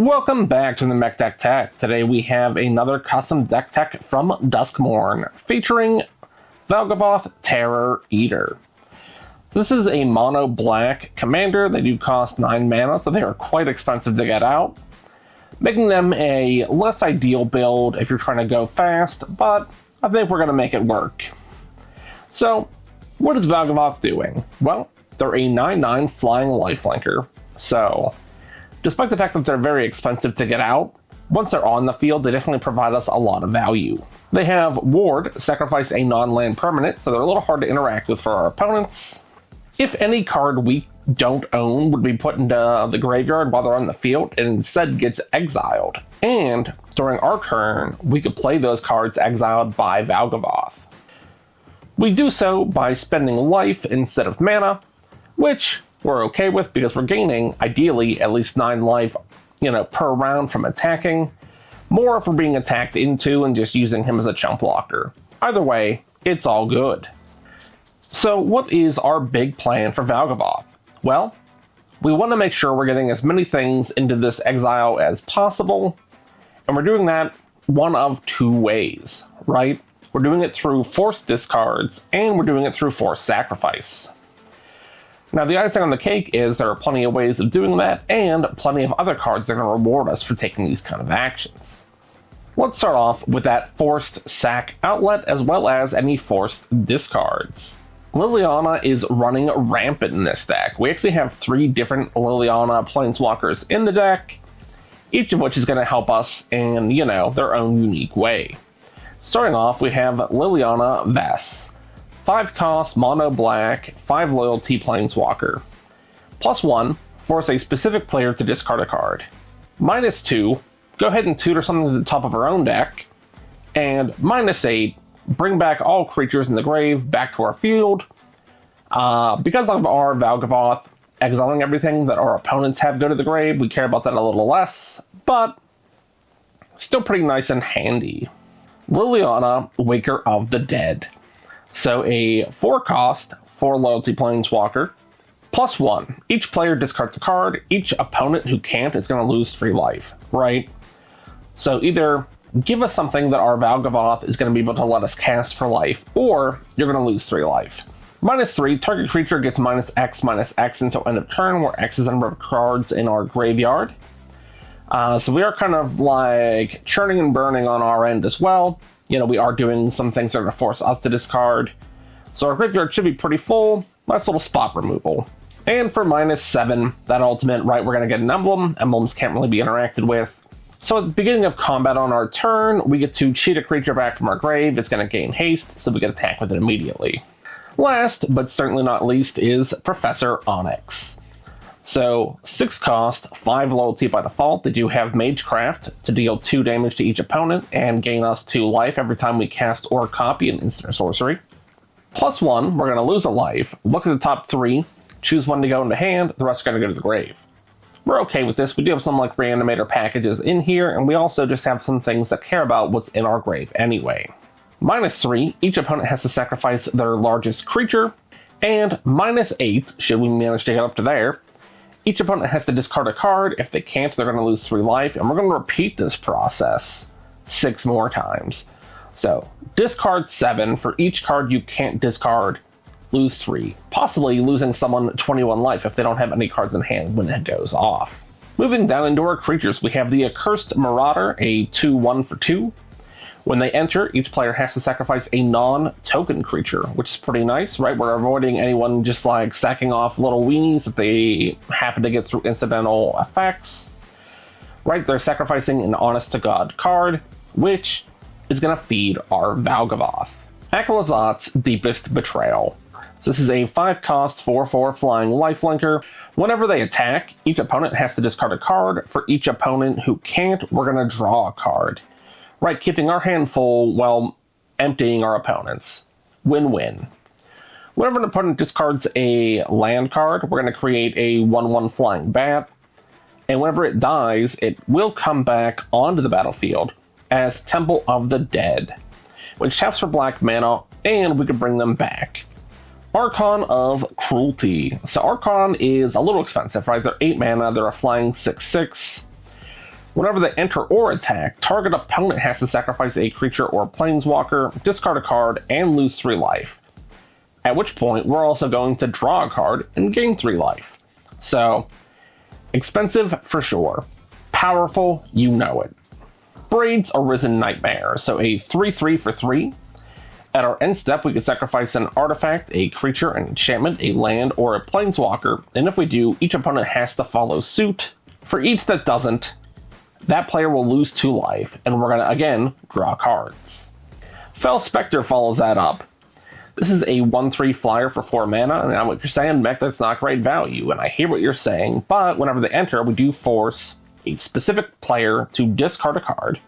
Welcome back to the Mech Deck Tech. Today we have another custom deck tech from Duskmourn, featuring Valgavoth Terror Eater. This is a mono black commander. They do cost 9 mana, so they are quite expensive to get out, making them a less ideal build if you're trying to go fast, but I think we're going to make it work. So, what is Valgavoth doing? Well, they're a 9/9 flying lifelinker, so despite the fact that they're very expensive to get out, once they're on the field, they definitely provide us a lot of value. They have Ward, sacrifice a non-land permanent, so they're a little hard to interact with for our opponents. If any card we don't own would be put into the graveyard while they're on the field, it instead gets exiled. And during our turn, we could play those cards exiled by Valgavoth. We do so by spending life instead of mana, which we're okay with because we're gaining, ideally, at least 9 life, per round from attacking. More if we're being attacked into and just using him as a chump blocker. Either way, it's all good. So what is our big plan for Valgavoth? Well, we want to make sure we're getting as many things into this exile as possible, and we're doing that one of 2 ways, right? We're doing it through forced discards, and we're doing it through forced sacrifice. Now, the icing on the cake is there are plenty of ways of doing that, and plenty of other cards that are going to reward us for taking these kind of actions. Let's start off with that forced sack outlet, as well as any forced discards. Liliana is running rampant in this deck. We actually have 3 different Liliana planeswalkers in the deck, each of which is going to help us in, their own unique way. Starting off, we have Liliana Vess. 5 cost, mono black, 5 loyalty planeswalker. +1, force a specific player to discard a card. -2, go ahead and tutor something to the top of our own deck. And -8, bring back all creatures in the grave back to our field. Because of our Valgavoth exiling everything that our opponents have go to the grave, we care about that a little less, but still pretty nice and handy. Liliana Waker of the Dead. So a 4 cost, 4 loyalty planeswalker, +1. Each player discards a card. Each opponent who can't is going to lose 3 life, right? So either give us something that our Valgavoth is going to be able to let us cast for life, or you're going to lose 3 life. -3, target creature gets -X until end of turn, where X is the number of cards in our graveyard. So we are kind of like churning and burning on our end as well. We are doing some things that are going to force us to discard. So our graveyard should be pretty full. Nice little spot removal. And for -7, that ultimate, right, we're going to get an emblem. Emblems can't really be interacted with. So at the beginning of combat on our turn, we get to cheat a creature back from our grave. It's going to gain haste, so we can attack with it immediately. Last, but certainly not least, is Professor Onyx. So 6 cost, 5 loyalty by default. They do have Magecraft to deal 2 damage to each opponent and gain us 2 life every time we cast or copy an instant or sorcery. +1, we're going to lose a life. Look at the top 3, choose 1 to go into hand, the rest are going to go to the grave. We're okay with this. We do have some Reanimator packages in here, and we also just have some things that care about what's in our grave anyway. -3, each opponent has to sacrifice their largest creature, and -8, should we manage to get up to there, each opponent has to discard a card. If they can't, they're going to lose 3 life, and we're going to repeat this process 6 more times. So, discard 7. For each card you can't discard, lose 3. Possibly losing someone 21 life if they don't have any cards in hand when it goes off. Moving down into our creatures, we have the Accursed Marauder, a 2/1 for 2. When they enter, each player has to sacrifice a non-token creature, which is pretty nice, right? We're avoiding anyone just sacking off little weenies if they happen to get through incidental effects. Right, they're sacrificing an honest-to-God card, which is going to feed our Valgavoth. Accursed Deepest Betrayal. So this is a 5 cost, 4/4 flying lifelinker. Whenever they attack, each opponent has to discard a card. For each opponent who can't, we're going to draw a card. Right, keeping our hand full while emptying our opponent's. Win-win. Whenever an opponent discards a land card, we're going to create a 1/1 flying bat. And whenever it dies, it will come back onto the battlefield as Temple of the Dead, which taps for black mana, and we can bring them back. Archon of Cruelty. So Archon is a little expensive, right? They're 8 mana, they're a flying 6/6. Whenever they enter or attack, target opponent has to sacrifice a creature or planeswalker, discard a card, and lose 3 life. At which point, we're also going to draw a card and gain 3 life. So, expensive for sure. Powerful, you know it. Braid's Arisen Nightmare, so a 3/3 for 3. At our end step, we can sacrifice an artifact, a creature, an enchantment, a land, or a planeswalker, and if we do, each opponent has to follow suit. For each that doesn't, that player will lose 2 life, and we're gonna, again, draw cards. Fel Spectre follows that up. This is a 1/3 flyer for 4 mana, and I know what you're saying, mech, that's not great value, and I hear what you're saying, but whenever they enter, we do force a specific player to discard a card,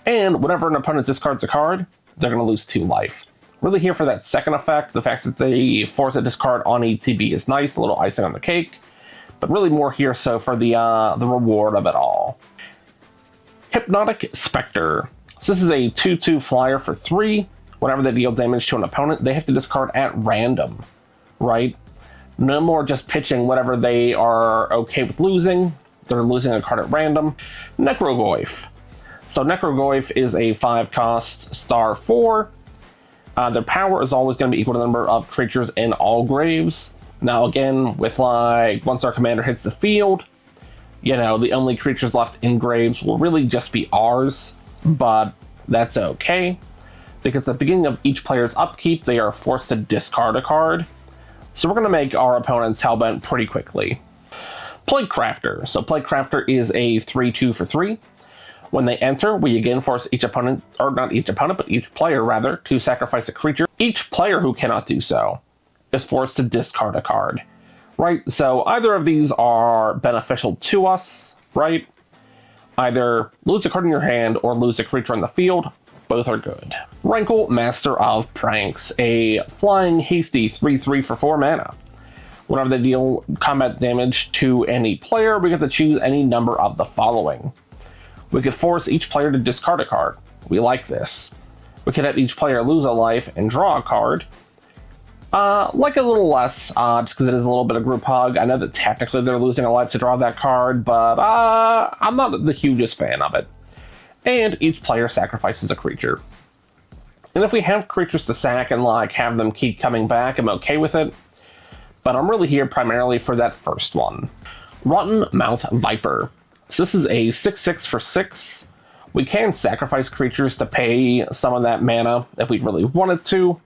and whenever an opponent discards a card, they're going to lose 2 life. Really here for that second effect. The fact that they force a discard on ETB is nice, a little icing on the cake, but really more here so for the reward of it all. Hypnotic Spectre. So this is a 2/2 flyer for 3. Whenever they deal damage to an opponent, they have to discard at random, right? No more just pitching whatever they are okay with losing. They're losing a card at random. Necrogoyf. So Necrogoyf is a 5-cost star 4. Their power is always going to be equal to the number of creatures in all graves. Now again, with like, once our commander hits the field, you know, the only creatures left in graves will really just be ours, but that's okay. Because at the beginning of each player's upkeep, they are forced to discard a card. So we're going to make our opponents hellbent pretty quickly. Plu Crafter. So Plu Crafter is a 3/2 for 3. When they enter, we again force each opponent, or not each opponent, but each player rather, to sacrifice a creature. Each player who cannot do so is forced to discard a card, right? So either of these are beneficial to us, right? Either lose a card in your hand or lose a creature on the field. Both are good. Rankle, Master of Pranks, a flying hasty 3/3 for 4 mana. Whenever they deal combat damage to any player, we get to choose any number of the following. We could force each player to discard a card. We like this. We could have each player lose a life and draw a card. Like a little less, just because it is a little bit of group hug. I know that technically they're losing a life to draw that card, but I'm not the hugest fan of it. And each player sacrifices a creature. And if we have creatures to sack and like have them keep coming back, I'm okay with it. But I'm really here primarily for that first one. Rotten Mouth Viper. So this is a 6/6 for 6. We can sacrifice creatures to pay some of that mana if we really wanted to.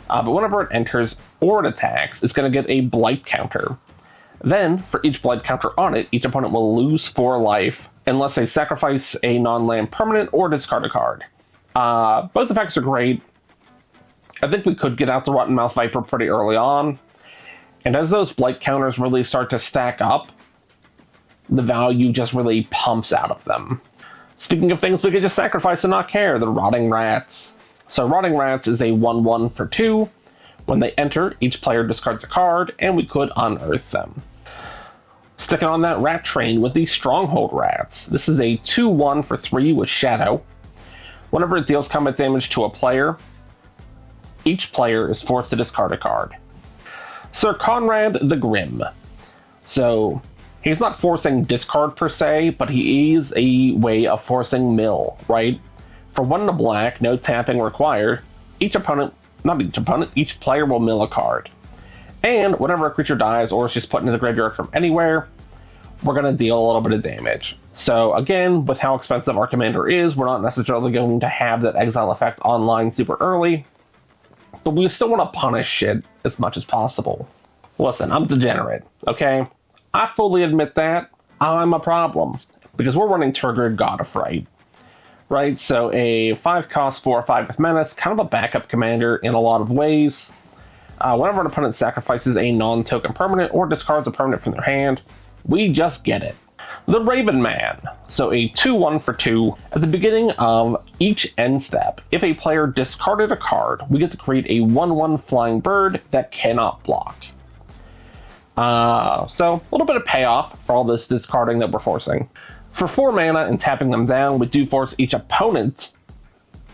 But whenever it enters or it attacks, it's going to get a blight counter. Then, for each blight counter on it, each opponent will lose 4 life unless they sacrifice a non-land permanent or discard a card. Both effects are great. I think we could get out the Rotten Mouth Viper pretty early on. And as those blight counters really start to stack up, the value just really pumps out of them. Speaking of things we could just sacrifice and not care, the Rotting Rats. So Rotting Rats is a 1/1 for 2. When they enter, each player discards a card, and we could unearth them. Sticking on that rat train with the Stronghold Rats. This is a 2/1 for 3 with Shadow. Whenever it deals combat damage to a player, each player is forced to discard a card. Sir Conrad the Grim. So, he's not forcing discard per se, but he is a way of forcing mill, right? For 1 and a black, no tapping required, each player will mill a card. And whenever a creature dies or is just put into the graveyard from anywhere, we're going to deal a little bit of damage. So again, with how expensive our commander is, we're not necessarily going to have that exile effect online super early, but we still want to punish shit as much as possible. Listen, I'm degenerate, okay? I fully admit that. I'm a problem, because we're running Turgid, God of Fright. Right, so a 5-cost 4/5 with Menace, kind of a backup commander in a lot of ways. Whenever an opponent sacrifices a non-token permanent or discards a permanent from their hand, we just get it. The Raven Man. So a 2/1 for 2. At the beginning of each end step, if a player discarded a card, we get to create a 1/1 flying bird that cannot block. So a little bit of payoff for all this discarding that we're forcing. For 4 mana and tapping them down, we do force each opponent,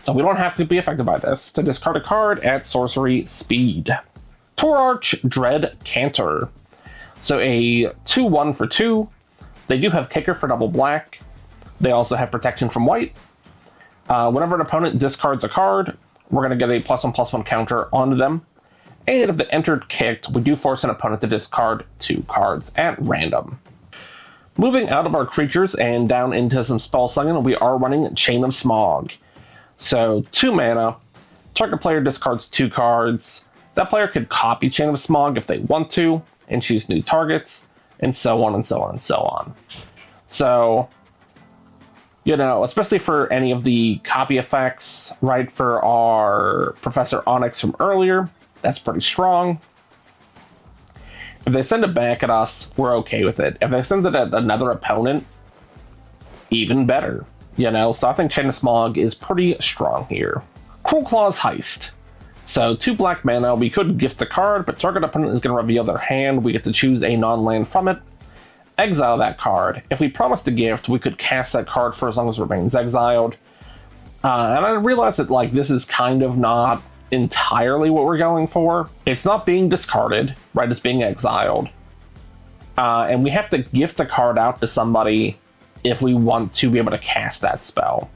so we don't have to be affected by this, to discard a card at sorcery speed. Torarch Dread Cantor. So a 2/1 for 2. They do have kicker for double black. They also have protection from white. Whenever an opponent discards a card, we're going to get a +1/+1 counter onto them. And if they entered kicked, we do force an opponent to discard 2 cards at random. Moving out of our creatures and down into some spell slinging, we are running Chain of Smog. So 2 mana, target player discards 2 cards. That player could copy Chain of Smog if they want to, and choose new targets, and so on and so on and so on. So, you know, especially for any of the copy effects, right, for our Professor Onyx from earlier, that's pretty strong. If they send it back at us, we're okay with it. If they send it at another opponent, even better. You know, so I think Chain of Smog is pretty strong here. Cruel Claw's Heist. So 2 black mana, we could gift the card, but target opponent is going to reveal their hand. We get to choose a non-land from it, exile that card. If we promise to gift, we could cast that card for as long as it remains exiled. And I realize that, like, this is kind of not entirely what we're going for. It's not being discarded, right? It's being exiled. And we have to gift a card out to somebody if we want to be able to cast that spell.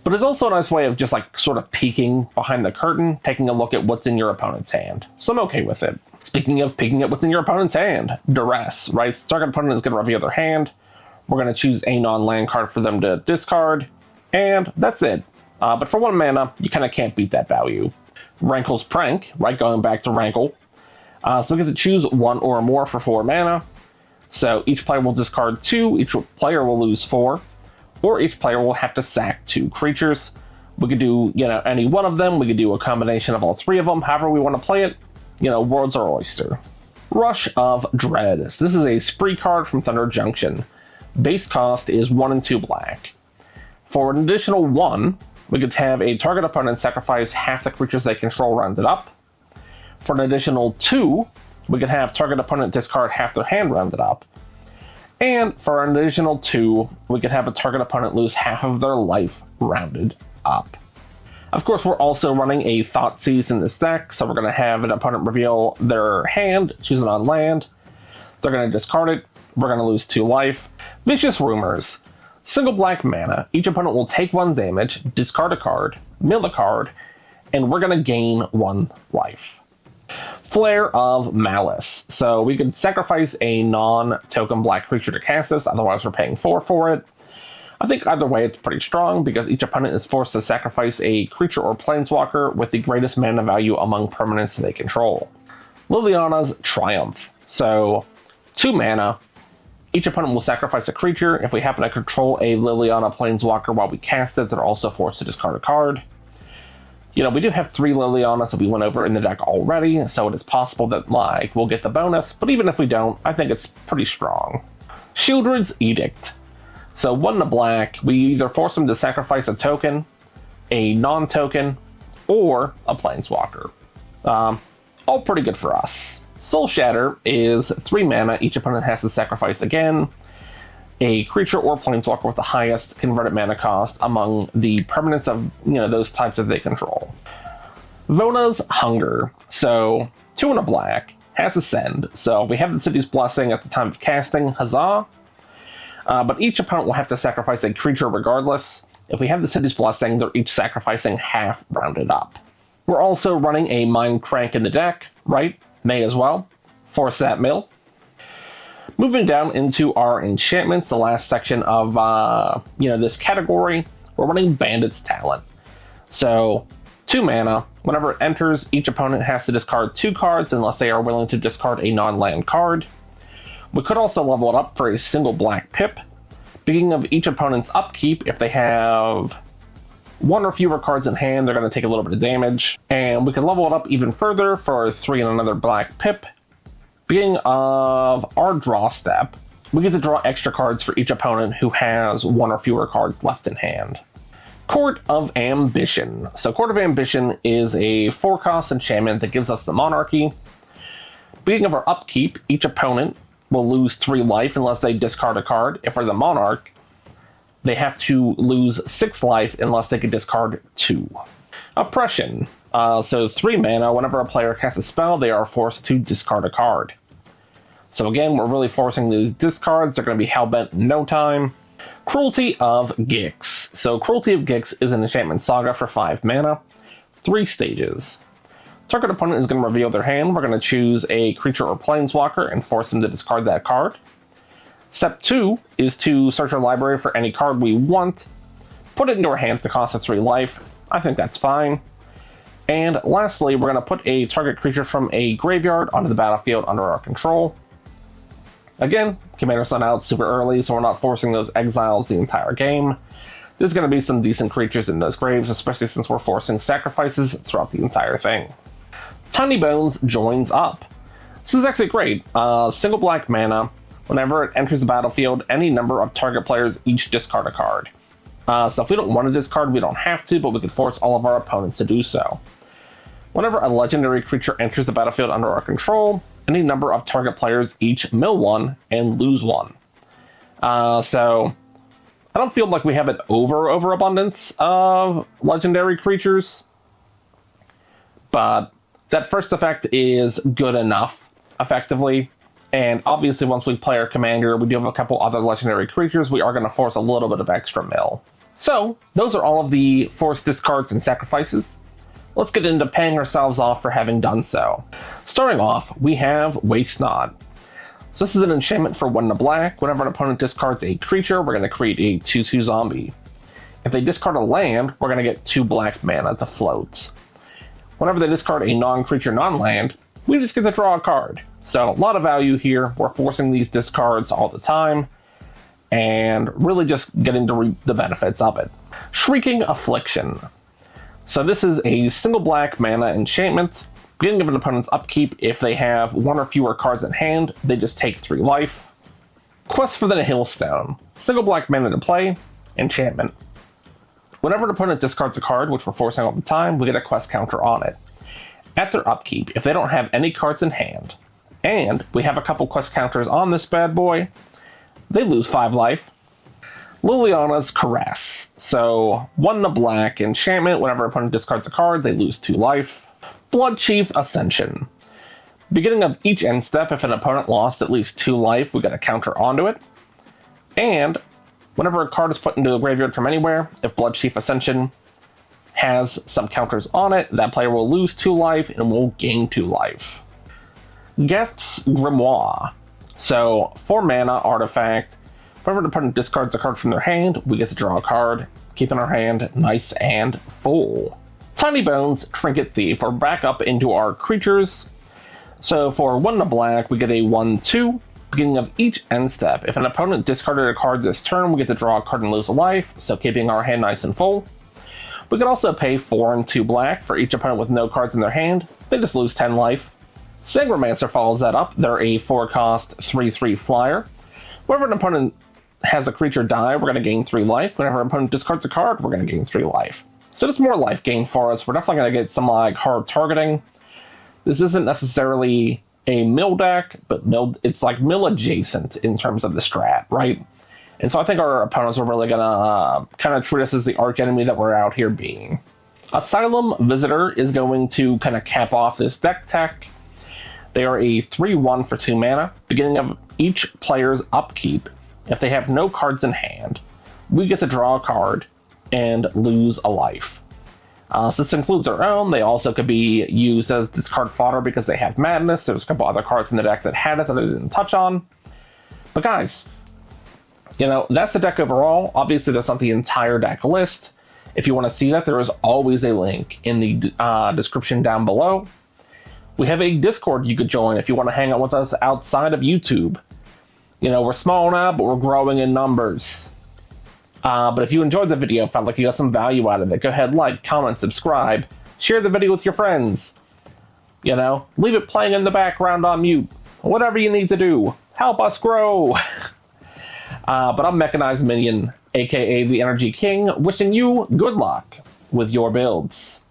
But it's also a nice way of just, like, sort of peeking behind the curtain, taking a look at what's in your opponent's hand. So I'm okay with it. Speaking of peeking at what's in your opponent's hand, duress, right? Target opponent is going to reveal their hand. We're going to choose a non-land card for them to discard, and that's it. But for 1 mana, you kind of can't beat that value. Rankle's Prank, right? Going back to Rankle. So we get to choose 1 or more for 4 mana. So each player will discard 2, each player will lose 4, or each player will have to sack 2 creatures. We could do, you know, any one of them. We could do a combination of all 3 of them. However we want to play it, you know, world's our oyster. Rush of Dread. So this is a spree card from Thunder Junction. Base cost is 1 and 2 black. For an additional 1, we could have a target opponent sacrifice half the creatures they control rounded up. For an additional 2, we could have target opponent discard half their hand rounded up. And for an additional 2, we could have a target opponent lose half of their life rounded up. Of course, we're also running a Thoughtseize in this deck, so we're going to have an opponent reveal their hand, choose it on land. They're going to discard it. We're going to lose 2 life. Vicious Rumors. Single black mana. Each opponent will take 1 damage, discard a card, mill a card, and we're going to gain 1 life. Flare of Malice. So we could sacrifice a non-token black creature to cast this, otherwise we're paying 4 for it. I think either way it's pretty strong, because each opponent is forced to sacrifice a creature or planeswalker with the greatest mana value among permanents they control. Liliana's Triumph. So 2 mana. Each opponent will sacrifice a creature. If we happen to control a Liliana planeswalker while we cast it, they're also forced to discard a card. You know, we do have 3 Lilianas that we went over in the deck already, so it is possible that, like, we'll get the bonus, but even if we don't, I think it's pretty strong. Shieldred's Edict. So 1 and a black, we either force them to sacrifice a token, a non-token, or a planeswalker. All pretty good for us. Soul Shatter is 3 mana, each opponent has to sacrifice again a creature or planeswalker with the highest converted mana cost among the permanents of, you know, those types that they control. Vona's Hunger. So 2 and a black, has Ascend. So we have the City's Blessing at the time of casting, huzzah. But each opponent will have to sacrifice a creature regardless. If we have the City's Blessing, they're each sacrificing half rounded up. We're also running a Mind Crank in the deck, right? May as well. Force that mill. Moving down into our enchantments, the last section of this category, we're running Bandit's Talent. So 2 mana. Whenever it enters, each opponent has to discard 2 cards unless they are willing to discard a non-land card. We could also level it up for a single black pip. Beginning of each opponent's upkeep, if they have 1 or fewer cards in hand, they're going to take a little bit of damage. And we can level it up even further for 3 and another black pip. Beginning of our draw step, we get to draw extra cards for each opponent who has 1 or fewer cards left in hand. Court of Ambition. So Court of Ambition is a 4-cost enchantment that gives us the monarchy. Beginning of our upkeep, each opponent will lose 3 life unless they discard a card. If we're the monarch, they have to lose 6 life unless they can discard 2. Oppression. So 3 mana, whenever a player casts a spell, they are forced to discard a card. So again, we're really forcing these discards. They're going to be hellbent in no time. Cruelty of Gix. So Cruelty of Gix is an enchantment saga for 5 mana, 3 stages. Target opponent is going to reveal their hand. We're going to choose a creature or planeswalker and force them to discard that card. Step 2 is to search our library for any card we want, put it into our hand to cost us 3 life. I think that's fine. And lastly, we're going to put a target creature from a graveyard onto the battlefield under our control. Again, Commander's not out super early, so we're not forcing those exiles the entire game. There's going to be some decent creatures in those graves, especially since we're forcing sacrifices throughout the entire thing. Tiny Bones joins up. This is actually great. Single black mana. Whenever it enters the battlefield, any number of target players each discard a card. So if we don't want to discard, we don't have to, but we could force all of our opponents to do so. Whenever a legendary creature enters the battlefield under our control, any number of target players each mill 1 and lose 1. So I don't feel like we have an overabundance of legendary creatures, but that first effect is good enough, effectively. And obviously, once we play our commander, we do have a couple other legendary creatures. We are going to force a little bit of extra mill. So those are all of the forced discards and sacrifices. Let's get into paying ourselves off for having done so. Starting off, we have Wast Knot. So this is an enchantment for 1 black. Whenever an opponent discards a creature, we're going to create a 2/2 zombie. If they discard a land, we're going to get 2 black mana to float. Whenever they discard a non-creature, non-land, we just get to draw a card. So a lot of value here. We're forcing these discards all the time, and really just getting to reap the benefits of it. Shrieking Affliction. So this is a single black mana enchantment. Beginning of an opponent's upkeep, if they have 1 or fewer cards in hand, they just take 3 life. Quest for the Hailstone. Single black mana to play, enchantment. Whenever an opponent discards a card, which we're forcing all the time, we get a quest counter on it. At their upkeep, if they don't have any cards in hand, and we have a couple quest counters on this bad boy, they lose 5 life. Liliana's Caress. So 1 black enchantment. Whenever an opponent discards a card, they lose 2 life. Bloodchief Ascension. Beginning of each end step, if an opponent lost at least 2 life, we get a counter onto it. And whenever a card is put into the graveyard from anywhere, if Bloodchief Ascension has some counters on it, that player will lose 2 life and will gain 2 life. Geth's Grimoire. So 4 mana artifact. Whenever an opponent discards a card from their hand, we get to draw a card, keeping our hand nice and full. Tiny Bones Trinket Thief. We're back up into our creatures. So for 1 black, we get a 1/2. Beginning of each end step, if an opponent discarded a card this turn, we get to draw a card and lose a life, so keeping our hand nice and full. We can also pay 4 and 2 black for each opponent with no cards in their hand. They just lose 10 life. Sangromancer follows that up. They're a 4-cost 3/3 flyer. Whenever an opponent has a creature die, we're going to gain 3 life. Whenever an opponent discards a card, we're going to gain 3 life. So it's more life gain for us. We're definitely going to get some hard targeting. This isn't necessarily a mill deck, but it's like mill adjacent in terms of the strat, right? And so I think our opponents are really going to kind of treat us as the arch enemy that we're out here being. Asylum Visitor is going to kind of cap off this deck tech. They are a 3/1 for 2 mana. Beginning of each player's upkeep, if they have no cards in hand, we get to draw a card and lose a life. So this includes our own. They also could be used as discard fodder because they have Madness. There's a couple other cards in the deck that had it that I didn't touch on. But guys, that's the deck overall. Obviously, that's not the entire deck list. If you want to see that, there is always a link in the description down below. We have a Discord you could join if you want to hang out with us outside of YouTube. We're small now, but we're growing in numbers. But if you enjoyed the video, felt like you got some value out of it, go ahead, like, comment, subscribe, share the video with your friends. Leave it playing in the background on mute. Whatever you need to do. Help us grow. But I'm Mechanized Minion, aka the Energy King, wishing you good luck with your builds.